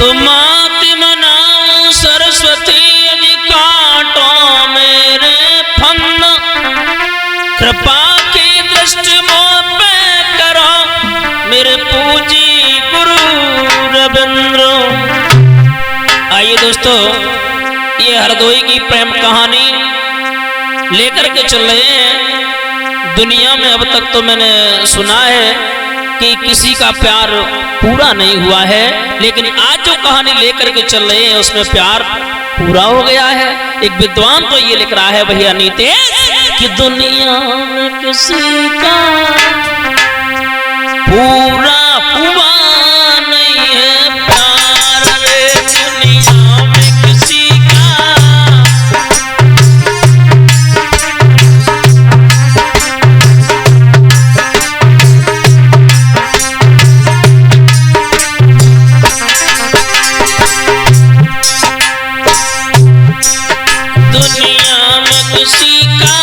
तो मात मनाऊं सरस्वती यदि कांटों मेरे फन, कृपा की दृष्टि मोह पे करो मेरे पूजी गुरु रविंद्र। आइए दोस्तों, ये हरदोई की प्रेम कहानी लेकर के चल रहे हैं। दुनिया में अब तक तो मैंने सुना है कि किसी का प्यार पूरा नहीं हुआ है, लेकिन आज जो कहानी लेकर के चल रहे हैं उसमें प्यार पूरा हो गया है। एक विद्वान तो ये लिख रहा है भैया नीतेश कि दुनिया में किसी का पूरा हुआ नहीं है प्यार रे, दुनिया में किसी का। दुनिया में किसी का,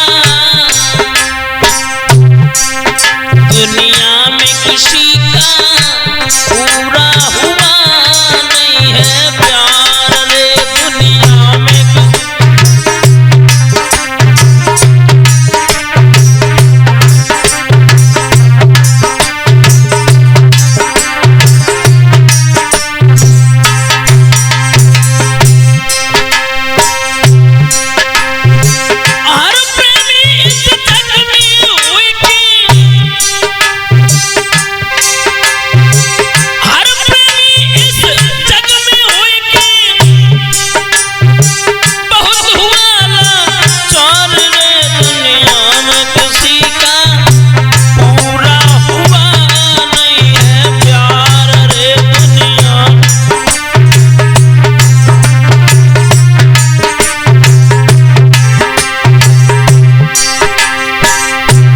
दुनिया में किसी का पूरा हुआ नहीं है प्यार रे, दुनिया में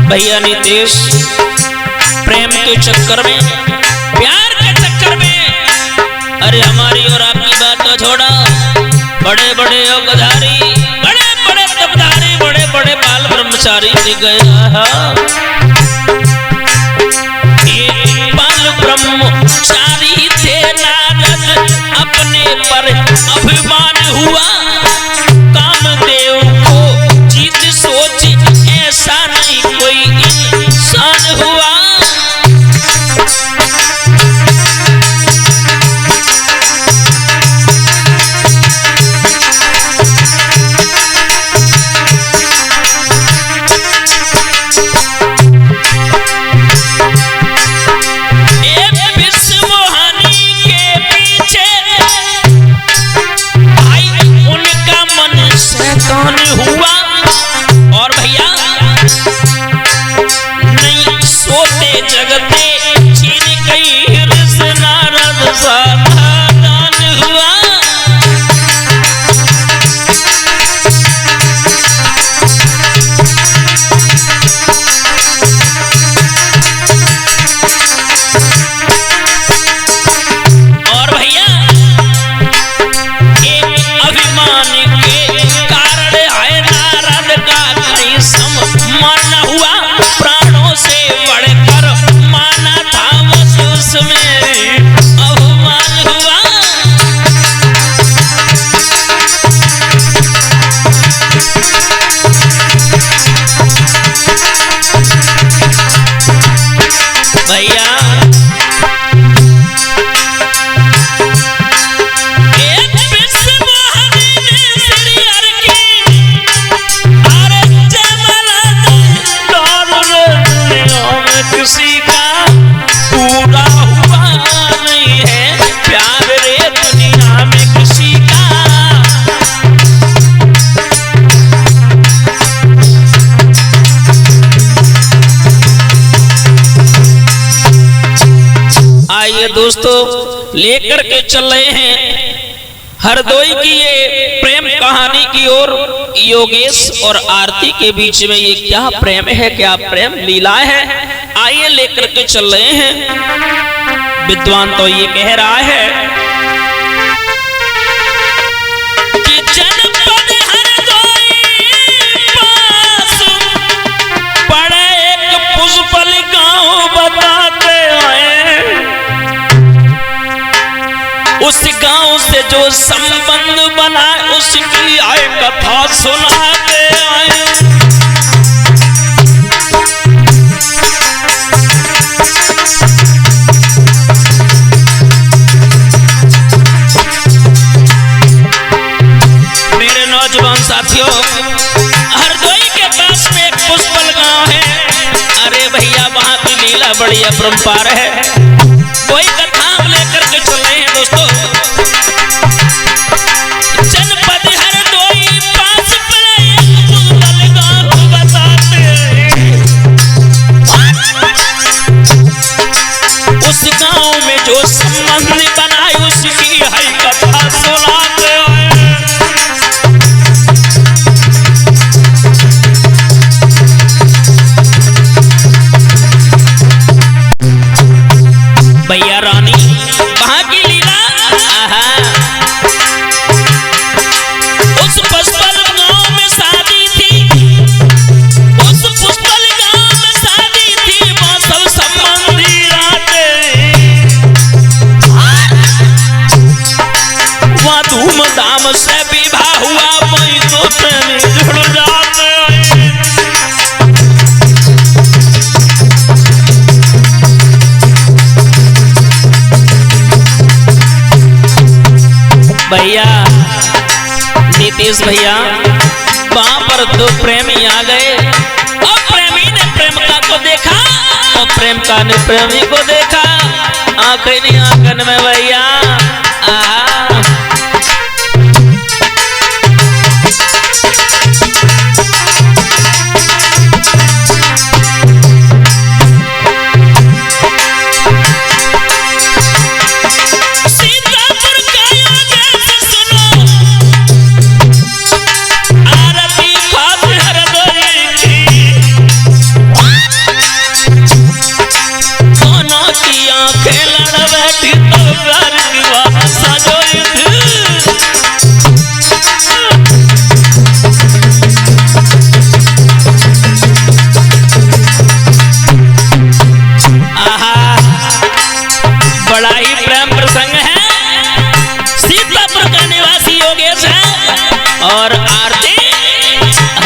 भैया नीतेश प्रेम के चक्कर में, प्यार के चक्कर में, अरे हमारी और आपकी बात तो छोड़ा, बड़े बड़े योगधारी, बड़े बड़े तपधारी, बड़े बड़े बाल ब्रह्मचारी दिख गया। एक बाल ब्रह्मचारी थे नारद, अपने पर अभिमान हुआ, कामदेव को जीत सोच ऐसा नहीं कोई इंसान हुआ। एक विश्व मोहानी के पीछे भाई उनका मन शैतान हुआ। और भैया नहीं सोते जगते छीन गई ऋष नारद सावधान हुआ। और भैया एक अभिमान के कारण है नारद का कहीं सम्मान हुआ, प्राणों से बढ़कर माना था वसुस में अभिमान हुआ। भैया एक विश्व मोहानी ने श्री हरि की अरे जयमाला दुनिया में किसी का पूरा हुआ नहीं है प्यार रे, दुनिया में किसी का। आइए दोस्तों, लेकर के चल रहे हैं हरदोई की ये प्रेम कहानी की ओर। योगेश और आरती के बीच में ये क्या प्रेम है, क्या प्रेम लीला है, आइए लेकर के चल रहे हैं। विद्वान तो ये कह रहा है कि जनपद हरदोई पास पड़े एक पुष्पल गांव बताते हैं, उस गांव से जो संबंध बना उसकी आए कथा सुनाते आए। मेरे नौजवान साथियों, हरदोई के पास में एक पुष्पल गांव है। अरे भैया वहां की लीला बड़ी अपरंपार है। कोई कथा हम लेकर के चल रहे हैं दोस्तों। जनपद हरदोई पास में एक पुष्पल गांव बताते हैं। उस गांव में जो संबंध बनाए उसकी है कथा सुनाते हैं। भैया रानी वहां की लीला, उस पुष्पल गांव में शादी थी। उस पुष्पल गांव में शादी थी। वहां सब संबंधी आते, वहां धूमधाम से विवाह हुआ। वही तो प्रेमी जुड़ जाते हैं। भैया नीतीश भैया, वहां पर दो प्रेमी आ गए और प्रेमी ने प्रेमिका को देखा और प्रेमिका ने प्रेमी को देखा। आंखें आंगन में भैया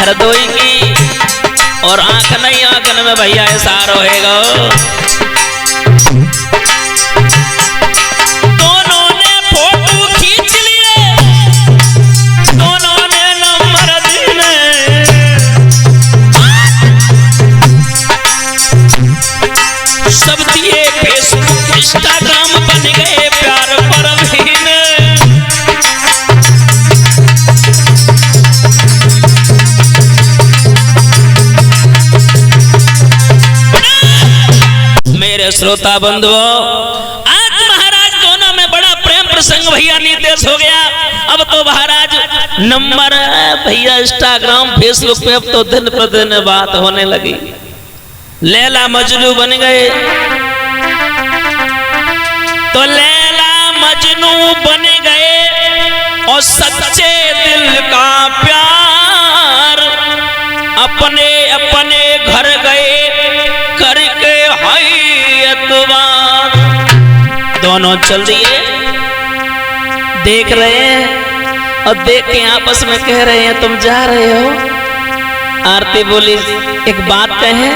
हरदोई की और आंख नहीं आंखन में भैया ऐसा रहेगा। दोनों ने फोटो खींच लिए, दोनों ने नंबर दिए। सब दिए फेसबुक इंस्टाग्राम बन गए प्यार पर भी। मेरे श्रोता बंधुओं, आज महाराज दोनों में बड़ा प्रेम प्रसंग भैया नीतीश हो गया। अब तो महाराज नंबर भैया इंस्टाग्राम फेसबुक पे अब तो दिन प्रतिदिन बात होने लगी। लैला मजनू बन गए। तो लैला मजनू बन गए और सच्चे दिल का प्यार अपने अपने घर गए करके दोनों चल दिए। देख रहे हैं और देख के आपस में कह रहे हैं तुम जा रहे हो। आरती बोली एक बात कहे,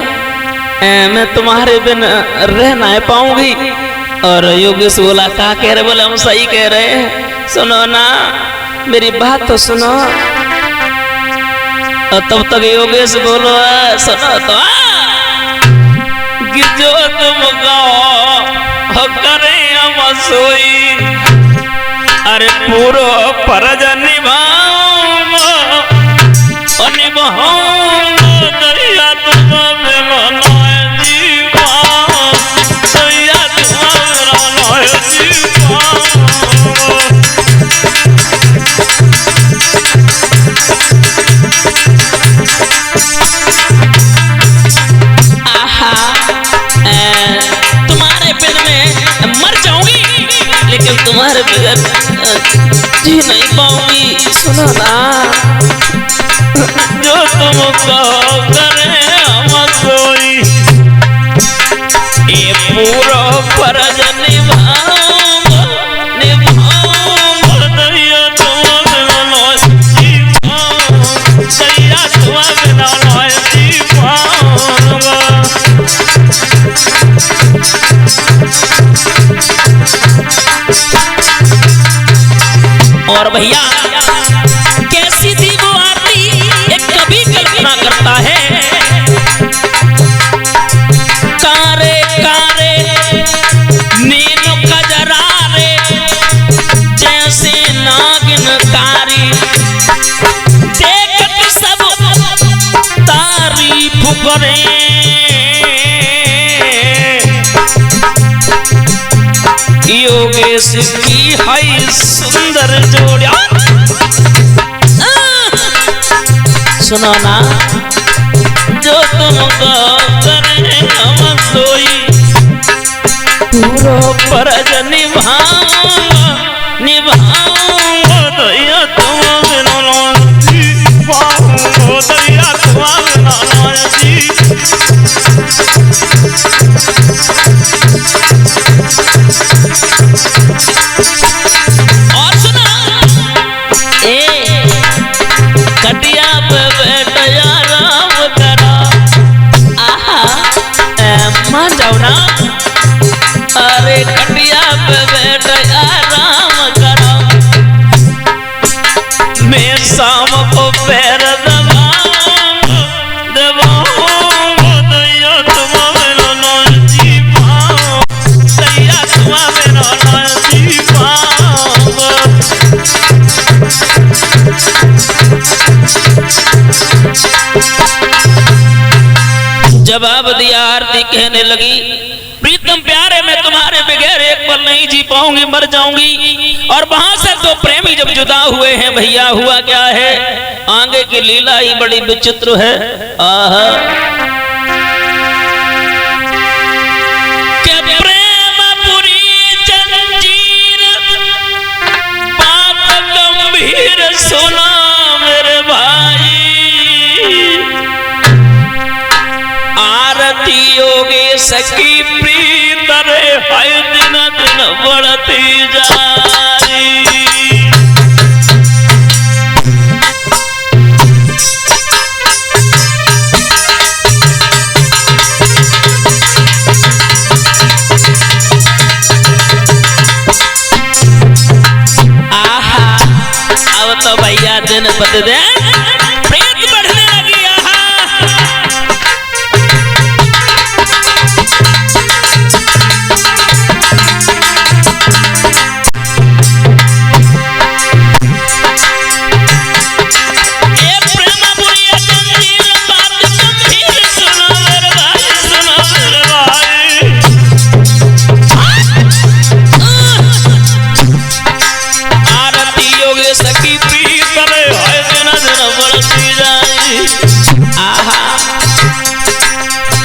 मैं तुम्हारे बिन रह ना पाऊंगी। और योगेश बोला क्या कह रहे? बोले हम सही कह रहे हैं, सुनो ना मेरी बात तो सुनो। और तब तक योगेश बोलो सुनो तो जो तुम कहो करे हम सोई। अरे पूरो फर्ज निभाऊंगा दरिया तुम्हारे बनाए जीवा, दरिया तुम्हारे बनाए जीवा। तुम्हारे बिन में मर जाऊंगी लेकिन तुम्हारे बगैर जी नहीं पाऊंगी। सुनो ना जो तुम कहो करे हम सोई। ये पूरा फर्ज निभाऊंगा और भैया कैसी थी वो आरती एक कवि कल्पना करता है। कारे कारे नीनो कजरारे जैसे नागिन कारी, देखत सब तारीफ करे। योगेश की है सुंदर जोड़िया। सुनो ना जो तुमको करे हम सोई, पूरो फर्ज निभाऊंगा निभाऊंगा दैया तुम बिना पाऊंगा दैया तुम बिना जी। और सुना कटिया पे बैठया राम करा। आहा मान जाओ ना। अरे कटिया पे बैठया राम करा, मैं शाम को पैर दबाऊंगा दबाऊंगा दैया तुम बिना जी पाऊंगा दैया तुम बिना जी पाऊंगा। जवाब दिया आरती कहने लगी, प्रीतम प्यारे मैं तुम्हारे बगैर एक पल नहीं जी पाऊंगी, मर जाऊंगी। और वहां से दो प्रेमी जब जुदा हुए हैं भैया, हुआ क्या है आगे की लीला ही बड़ी विचित्र है। आहा के प्रेम पूरी जंजीर बात गंभीर सुना मेरे भाई। आरती योगेश की प्रीत रे हर दिन दिन बढ़ती जाई। आहा अब तो भैया दिन बद दे प्रीत बढ़ने लगी। सखी प्रीत रे है दिन दिन बढ़ती जाई। आहा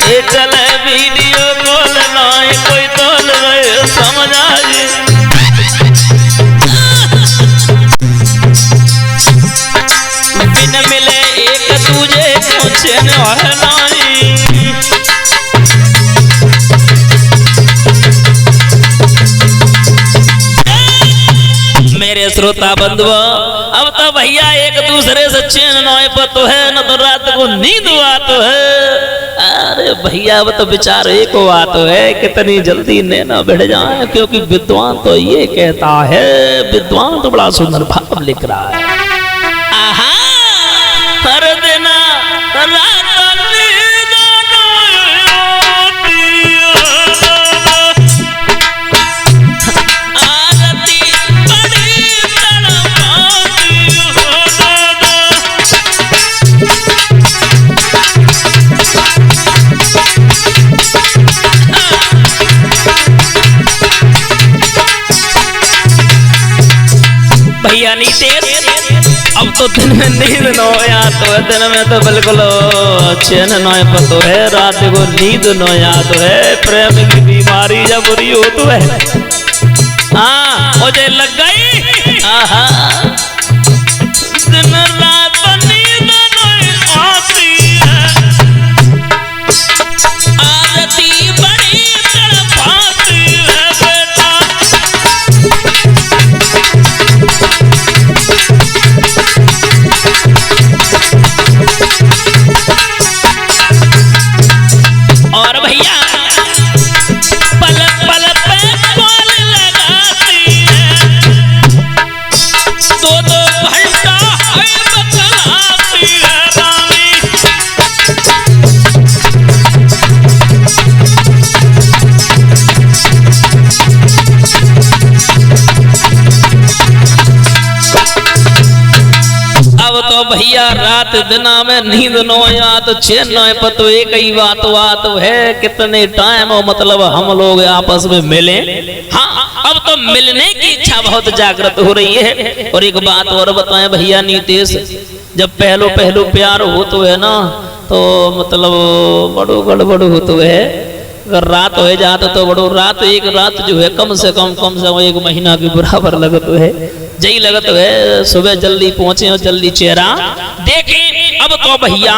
ए चले वीडियो कॉल नहीं कोई तोल गए समझ आई। बिन मिले एक दूजे को चैन नहीं। मेरे श्रोता बंधुओं अब तो भैया एक दूसरे से चैन नोए पतो है न तो रात को नींद आतो है। अरे भैया अब तो विचार एक आतो है कितनी जल्दी नैना बढ़ जाए, क्योंकि विद्वान तो ये कहता है, विद्वान तो बड़ा सुंदर भाव लिख रहा है। आहा हर दिन रात भैया नीतेश अब तो दिन में नींद न होया तो है, दिन में तो बिल्कुल चैन न पतो है, रात को नींद न याद है। प्रेम की बीमारी जब बुरी हो तो है। हाँ मुझे लग गई। आहा दिन रात नींद नहीं आती है, आदती बड़ी तड़पाती है बेटा। और भैया पल पल पे कॉल लगाती है, भैया रात दिना में नींद नो या तो चैन न पतो एक ही बात है कितने टाइम हो मतलब हम लोग आपस में मिले। हाँ अब तो मिलने की इच्छा बहुत जागृत हो रही है। और एक बात और बताएं भैया नीतीश, जब पहलो प्यार हो तो है ना तो मतलब बड़ो गड़बड़ हो तो है। अगर रात हो जाता तो बड़ो रात एक रात जो है कम से कम 1 महीना के बराबर लगत है। जही लगत है सुबह जल्दी पहुंचे और जल्दी चेहरा देखें। अब तो भैया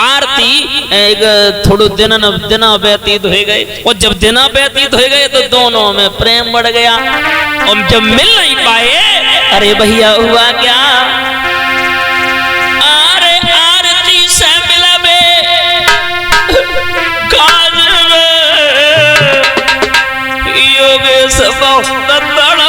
आरती एक थोड़ो दिना व्यतीत हो गए और जब दिना व्यतीत हो गए तो दोनों में प्रेम बढ़ गया। और जब मिल नहीं पाए अरे भैया हुआ क्या, अरे आरती से मिलबे काज में योगेश बहुत तड़पावे।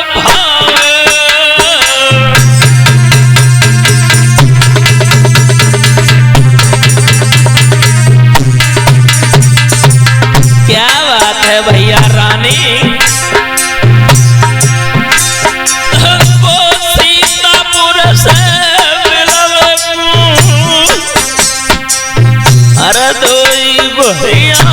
क्या बात है भैया रानी, वो सीतापुर से मिलवे अरे दोई भैया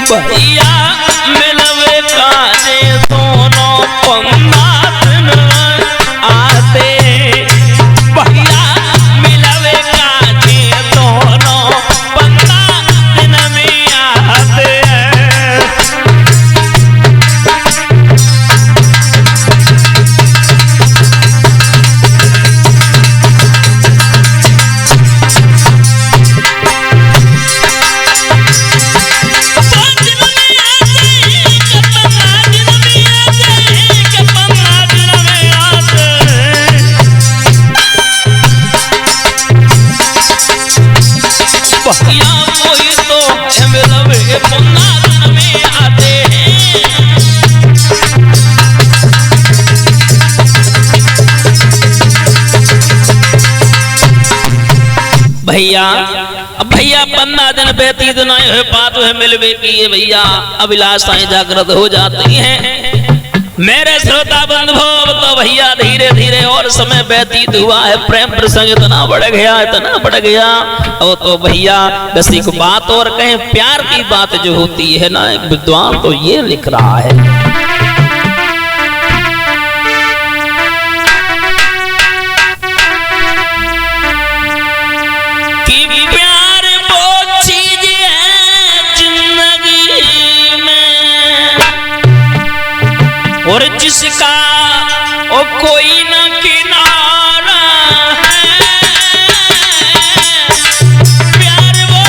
भैया मिलवे काजे दोनों पंगा दिन आते। भैया मिलवे काजे दोनों पंगा दिन में आते। भैया कोई तो मिलवे पंगा दिन में आते हैं। भैया अब भैया 15 दिन व्यतीत नहीं हो पाते है मिलवे की भैया अभिलाषाएं जागृत हो जाती हैं। मेरे श्रोता बंधु तो भैया धीरे धीरे और समय व्यतीत हुआ है, प्रेम प्रसंग इतना बढ़ गया और तो भैया किसी को बात और कहें प्यार की बात जो होती है ना, एक विद्वान तो ये लिख रहा है कि प्यार वो चीज है जिंदगी में और जिसका ओ कोई न किनारा है। प्यार वो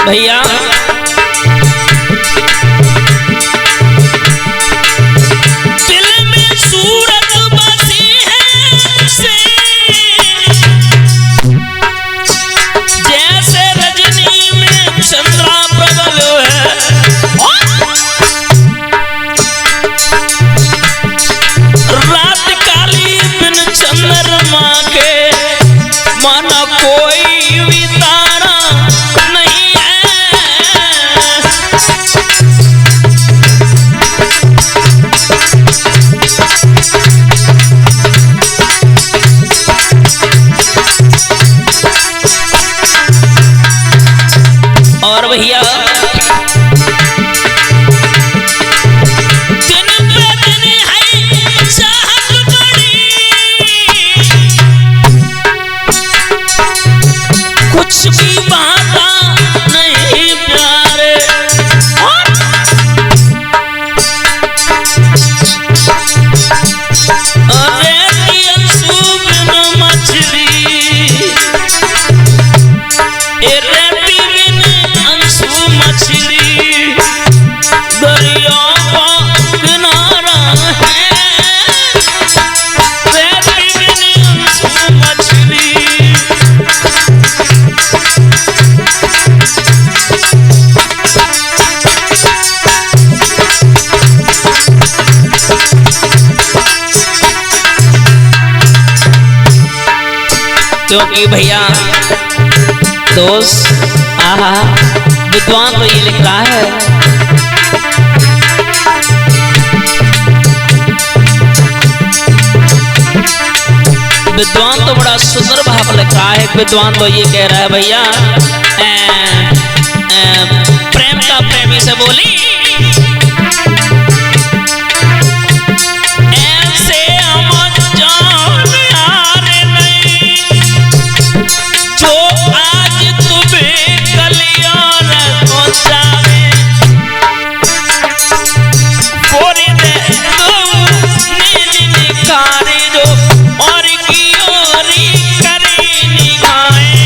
भैया दिल में सूरत बसी है से जैसे रजनी में चंद्रा प्रबल है। मोक्ष की बात नहीं प्यारे। अरे अंशु बिन मछली, रेती बिन अंशु मछली, दरिया का किनारा है, रेती बिन अंशु मछली। क्योंकि भैया दोस्त, आहा, विद्वान तो ये लिख रहा है, विद्वान तो बड़ा सुंदर भाव लिख रहा है। विद्वान तो ये कह रहा है भैया, प्रेम का प्रेमी से बोली, ऐसे हम जान यार नहीं, जो आज तुम्हें कलियार को जावे, पूरी दे नीली निखारी जो और की ओरी करी निगाहें।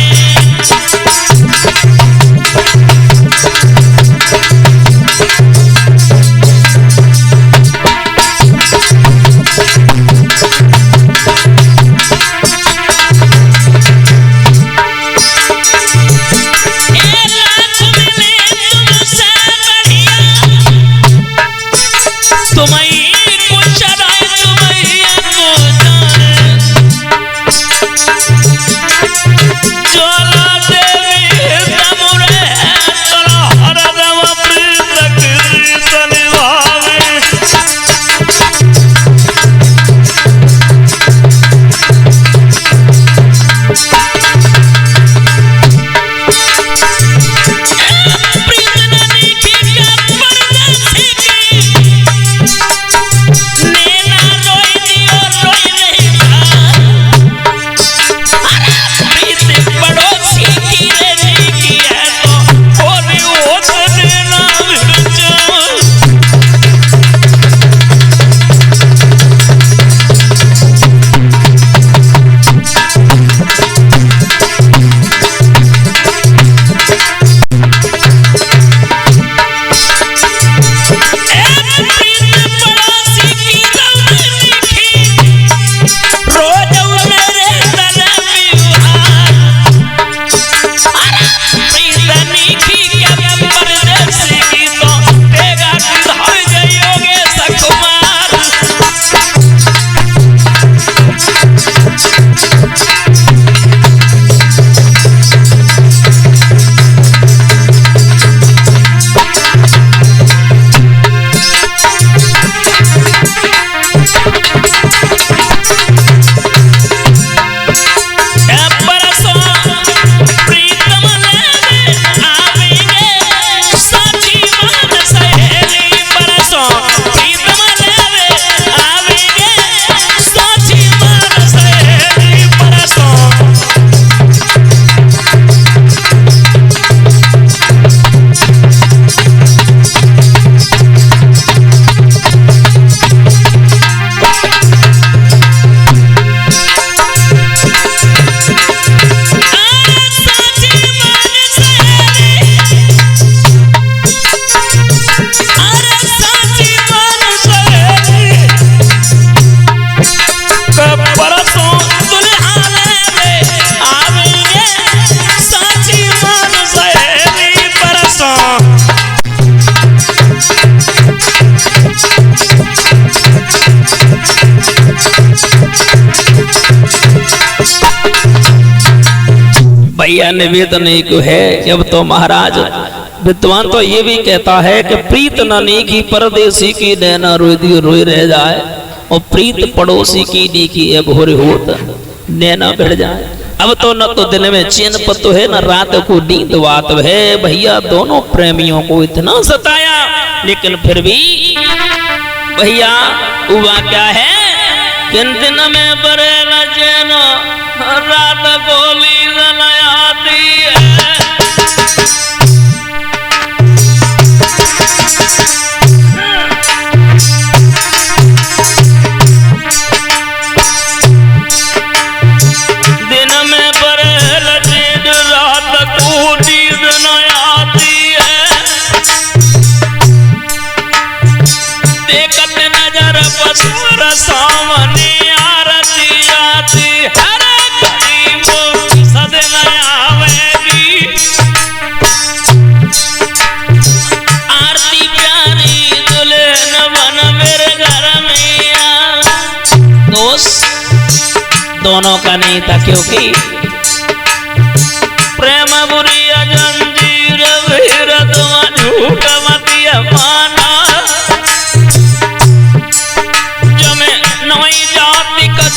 भैया निवेदन एक है कि अब तो महाराज विद्वान तो ये भी कहता है कि प्रीत ननी की परदेसी की नैना रोई रोई रह जाए और प्रीत पड़ोसी की नी की घोर होत नैना भिड़ जाए। अब तो न तो दिन में चैन पतो है न रात को नींद वात है। भैया दोनों प्रेमियों को इतना सताया, लेकिन फिर भी भैया हुआ क्या है, किन दिन में बरेला चैन रात गोली आती है। सामने आरती आती हरे गरीबो सदन आवेगी आरती प्यारी दुल्हन बन मेरे घर में आ। दोस्त दोनों का नहीं था क्योंकि प्रेम बुरी जंजीर भीरत झूठ मतिया माना जमे नई जाति का